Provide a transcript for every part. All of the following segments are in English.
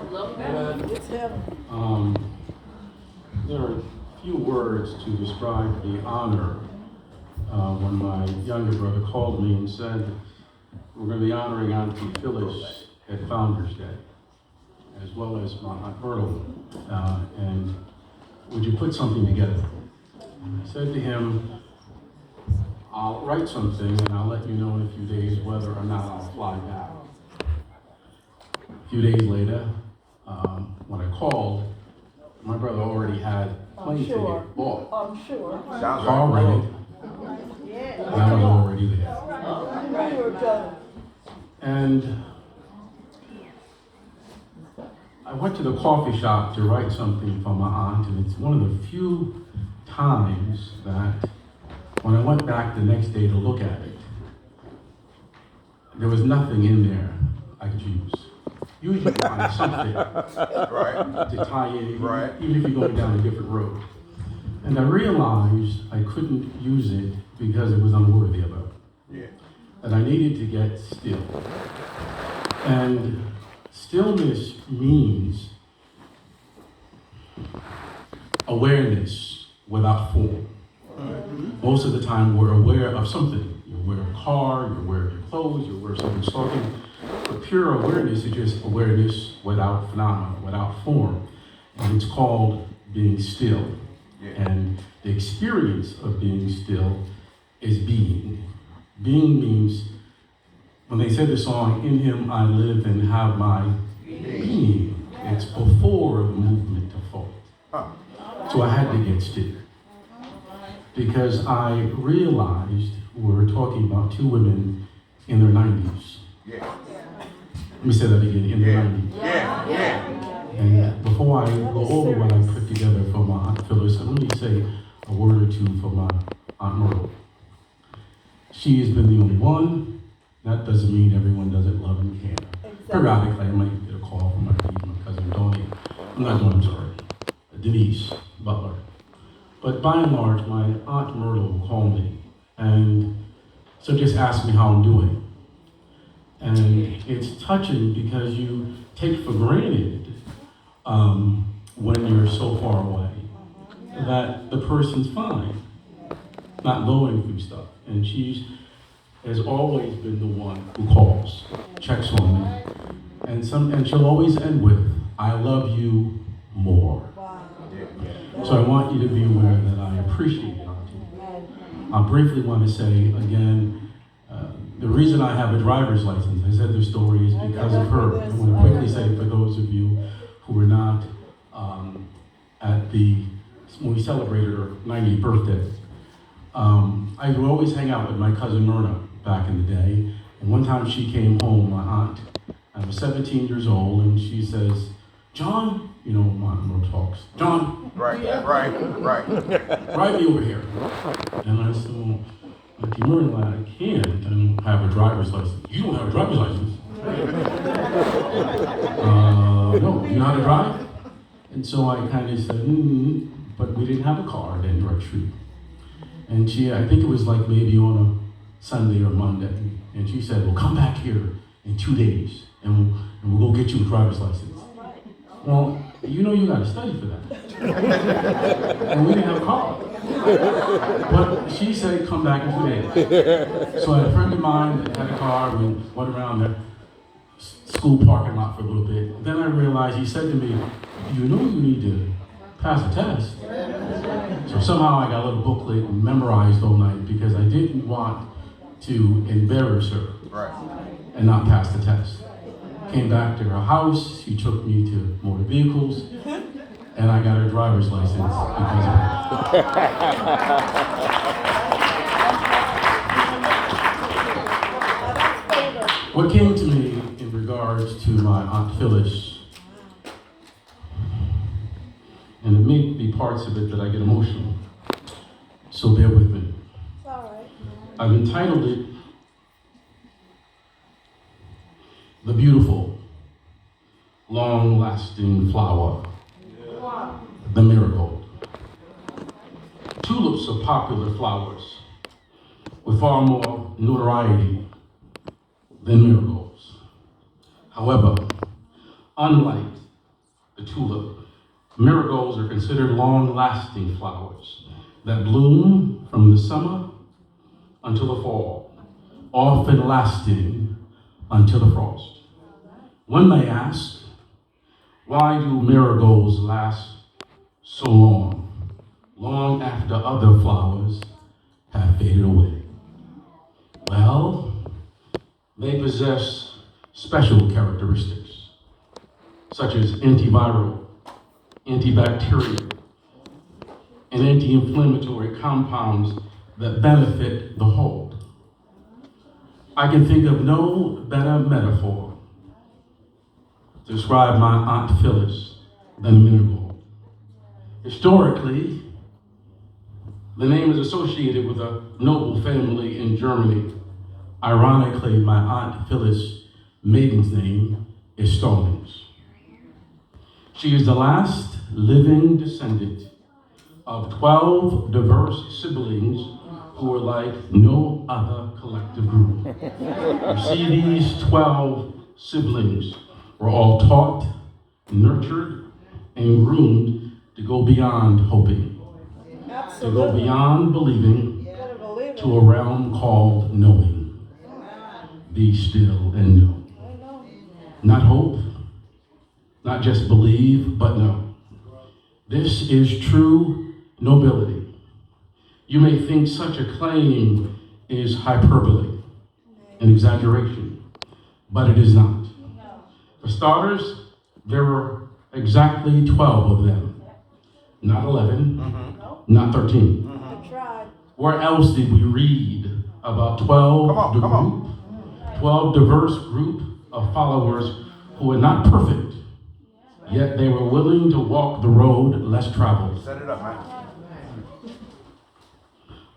It's him. There are few words to describe the honor when my younger brother called me and said, we're going to be honoring Auntie Phyllis at Founders Day, as well as my Aunt Myrtle, and would you put something together? And I said to him, I'll write something and I'll let you know in a few days whether or not I'll fly back. A few days later, when I called, my brother already had plane ticket bought. I'm sure. Car rented. And I was already there. And I went to the coffee shop to write something for my aunt, and it's one of the few times that when I went back the next day to look at it, there was nothing in there I could use. Usually you find something to tie in, even if you're going down a different road. And I realized I couldn't use it because it was unworthy of her. Yeah. And I needed to get still. And stillness means awareness without form. Most of the time we're aware of something. You're aware of a car, you're aware of your clothes, you're aware of something talking. But pure awareness is just awareness without phenomena, without form. And it's called being still. Yeah. And the experience of being still is being. Being means, when they said the song, in him I live and have my being, it's before the movement of thought. So I had to get still. Because I realized we were talking about two women in their 90s. Yeah. Let me say that again, in their 90s. Yeah. And before I go over what I put together for my Aunt Phyllis, let me say a word or two for my Aunt Myrtle. She has been the only one. That doesn't mean everyone doesn't love and care. Exactly. Periodically, I might get a call from my cousin Denise Butler. But by and large, my Aunt Myrtle will call me and so just ask me how I'm doing. And it's touching because you take for granted when you're so far away that the person's fine, not going through stuff. And she has always been the one who calls, checks on me. And she'll always end with, I love you more. So I want you to be aware that I appreciate it. I briefly want to say again, the reason I have a driver's license, I said this story, is because of her. I want to quickly say for those of you who were not when we celebrated her 90th birthday, I would always hang out with my cousin Myrtle back in the day. And one time she came home, my aunt, I was 17 years old, and she says, John, you know, my Myrtle talks, John. Right. Drive me over here. And I said, well, Auntie Myrtle, I can't. I don't have a driver's license. You don't have a driver's license? No, you know how to drive? And so I kind of said, but we didn't have a car then, direct street. And I think it was like maybe on a Sunday or Monday. And she said, well, come back here in 2 days and we'll go get you a driver's license. Well, you know you got to study for that. And we didn't have a car. But she said, come back in 2 days. So a friend of mine that had a car, we went around the school parking lot for a little bit. Then I realized, he said to me, you know you need to pass a test. So somehow I got a little booklet and memorized all night because I didn't want to embarrass her and not pass the test. Came back to her house, she took me to motor vehicles, and I got a driver's license because of her. What came to me in regards to my Aunt Phyllis, and it may be parts of it that I get emotional, so bear with me. It's all right. I've entitled it, The Beautiful, Long-Lasting Flower, the Marigold. Tulips are popular flowers with far more notoriety than marigolds. However, unlike the tulip. Marigolds are considered long-lasting flowers that bloom from the summer until the fall, often lasting until the frost. One may ask, why do marigolds last so long after other flowers have faded away? Well, they possess special characteristics, such as antiviral, antibacterial, and anti-inflammatory compounds that benefit the whole. I can think of no better metaphor to describe my Aunt Phyllis than marigold. Historically, the name is associated with a noble family in Germany. Ironically, my Aunt Phyllis' maiden's name is Stallings. She is the last living descendant of 12 diverse siblings who were like no other collective group. You see, these 12 siblings were all taught, nurtured, and groomed to go beyond hoping, to go beyond believing, to a realm called knowing. Be still and know. Not hope, not just believe, but know. This is true nobility. You may think such a claim is hyperbole, an exaggeration, but it is not. For starters, there were exactly 12 of them, not 11, not 13. Where else did we read about 12 diverse group of followers who were not perfect, yet they were willing to walk the road less traveled? Set it up, man.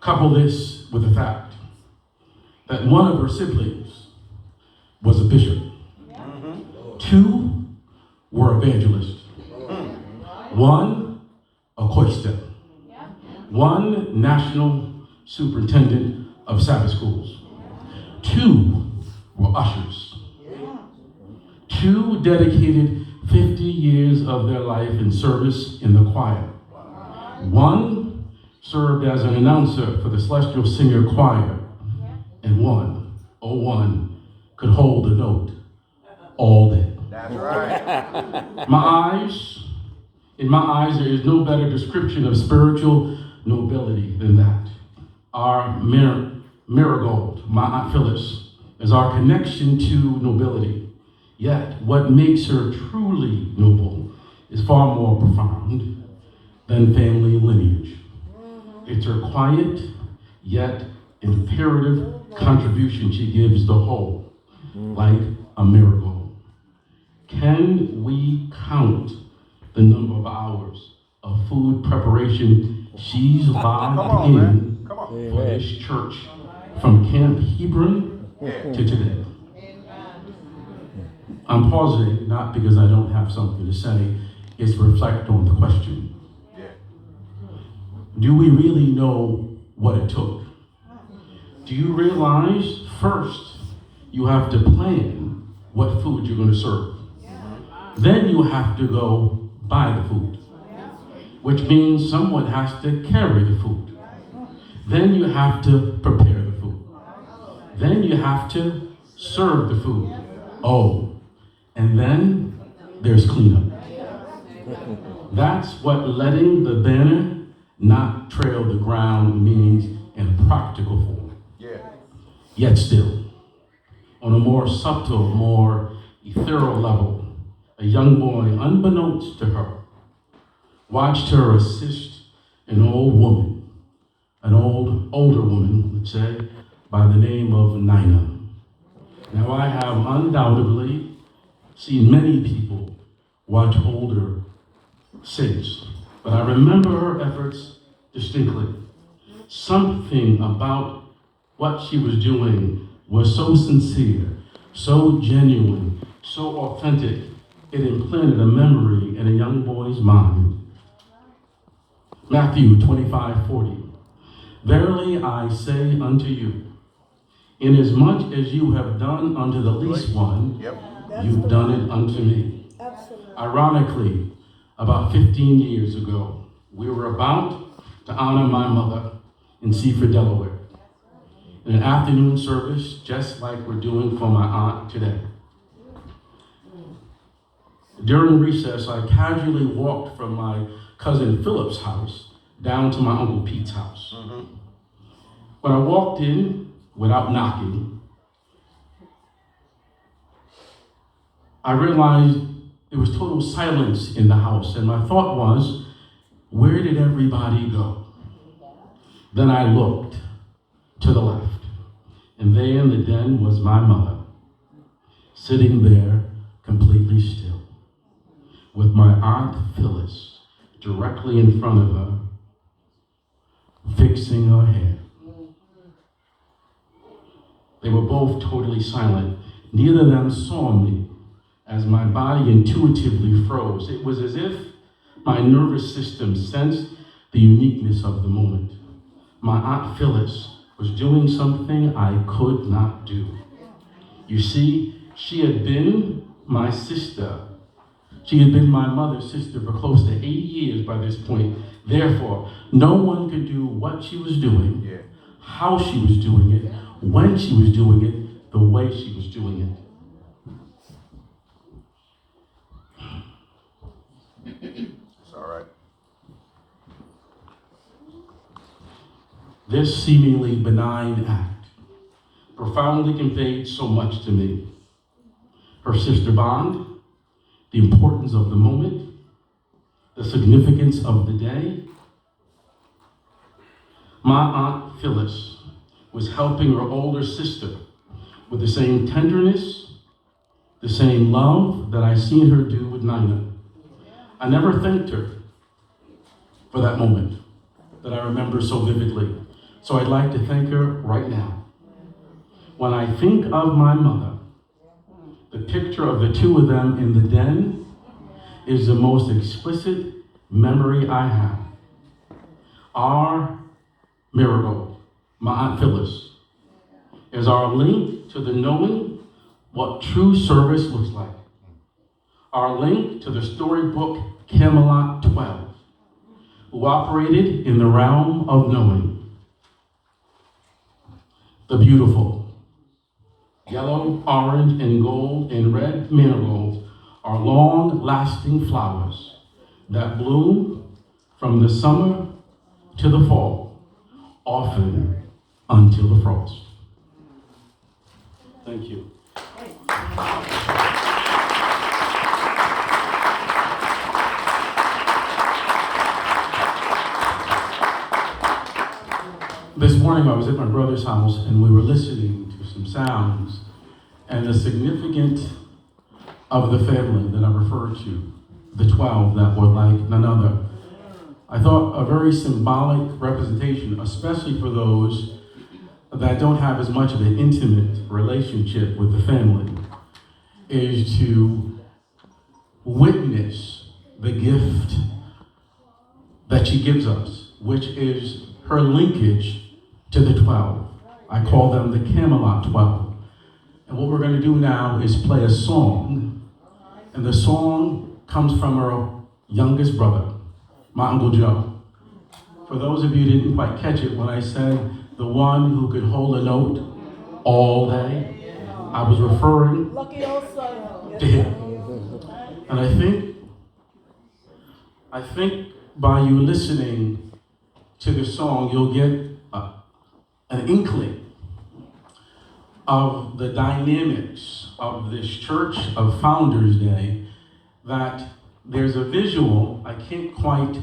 Couple this with the fact that one of her siblings was a bishop. Two were evangelists. One, a quaestor. One, national superintendent of Sabbath schools. Two were ushers. Two dedicated 50 years of their life in service in the choir. One served as an announcer for the Celestial Singer Choir, and one could hold a note all day. That's right. In my eyes, there is no better description of spiritual nobility than that. Our marigold, my Aunt Phyllis, is our connection to nobility. Yet, what makes her truly noble is far more profound than family lineage. It's her quiet, yet imperative contribution she gives the whole, like a marigold. Can we count the number of hours of food preparation she's logged in for this church from Camp Hebron to today? I'm pausing not because I don't have something to say, it's to reflect on the question. Do we really know what it took? Do you realize first you have to plan what food you're going to serve? Then you have to go buy the food, which means someone has to carry the food. Then you have to prepare the food. Then you have to serve the food. Oh, and then there's cleanup. That's what letting the banner not trail the ground means in practical form. Yet still, on a more subtle, more ethereal level, a young boy, unbeknownst to her, watched her assist an old woman, older woman, let's say, by the name of Nina. Now, I have undoubtedly seen many people watch older saints, but I remember her efforts distinctly. Something about what she was doing was so sincere, so genuine, so authentic, it implanted a memory in a young boy's mind. Matthew 25:40. Verily I say unto you, inasmuch as you have done unto the least one, you've done it unto me. Ironically, about 15 years ago, we were about to honor my mother in Seaford, Delaware, in an afternoon service, just like we're doing for my aunt today. During recess, I casually walked from my cousin Phyllis' house down to my Uncle Pete's house. When I walked in, without knocking, I realized there was total silence in the house, and my thought was, where did everybody go? Then I looked to the left, and there in the den was my mother, sitting there completely still, with my Aunt Phyllis directly in front of her, fixing her hair. They were both totally silent. Neither of them saw me as my body intuitively froze. It was as if my nervous system sensed the uniqueness of the moment. My Aunt Phyllis was doing something I could not do. You see, she had been my sister. She had been my mother's sister for close to 8 years by this point. Therefore, no one could do what she was doing, how she was doing it, when she was doing it, the way she was doing it. It's all right. This seemingly benign act profoundly conveyed so much to me. Her sister bond, the importance of the moment, the significance of the day. My Aunt Phyllis was helping her older sister with the same tenderness, the same love that I seen her do with Nina. I never thanked her for that moment that I remember so vividly. So I'd like to thank her right now. When I think of my mother, the picture of the two of them in the den is the most explicit memory I have. Our Myrtle, my Aunt Phyllis, is our link to the knowing what true service looks like. Our link to the storybook Camelot 12, who operated in the realm of knowing. The beautiful yellow, orange, and gold and red marigolds are long-lasting flowers that bloom from the summer to the fall, often until the frost. Thank you. This morning I was at my brother's house and we were listening to some sounds, and the significance of the family that I referred to, the 12 that were like none other, I thought a very symbolic representation, especially for those that don't have as much of an intimate relationship with the family, is to witness the gift that she gives us, which is her linkage to the 12. I call them the Camelot 12. And what we're going to do now is play a song, and the song comes from her youngest brother, my Uncle Joe. For those of you who didn't quite catch it, when I said the one who could hold a note all day, I was referring to him. And I think by you listening to the song, you'll get an inkling of the dynamics of this Church of Founders Day, that there's a visual I can't quite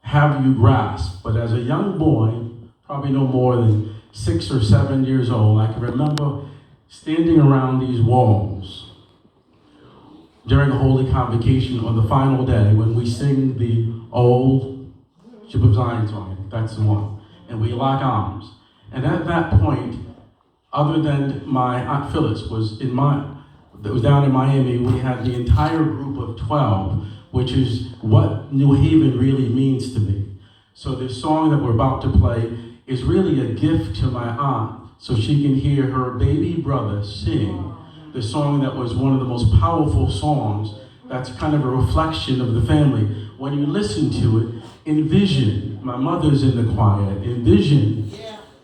have you grasp, but as a young boy, probably no more than 6 or 7 years old, I can remember standing around these walls during the Holy Convocation on the final day when we sing the old Ship of Zion song, that's the one, and we lock arms. And at that point, other than my Aunt Phyllis that was down in Miami, we had the entire group of 12, which is what New Haven really means to me. So this song that we're about to play is really a gift to my aunt, so she can hear her baby brother sing the song that was one of the most powerful songs that's kind of a reflection of the family. When you listen to it, envision my mother's in the choir, envision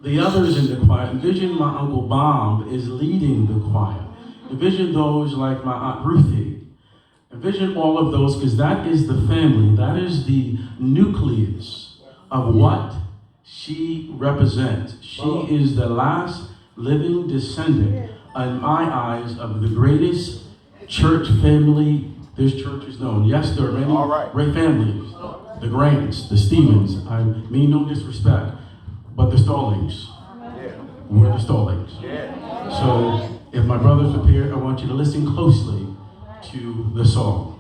the others in the choir, envision my Uncle Bob is leading the choir, envision those like my Aunt Ruthie, envision all of those, because that is the family, that is the nucleus of what she represents. She is the last living descendant, in my eyes, of the greatest church family this church is known. Yes, there are many great families, the Grants, the Stevens. I mean no disrespect, but the Stallings. We're the Stallings. So if my brothers appear, I want you to listen closely to the song.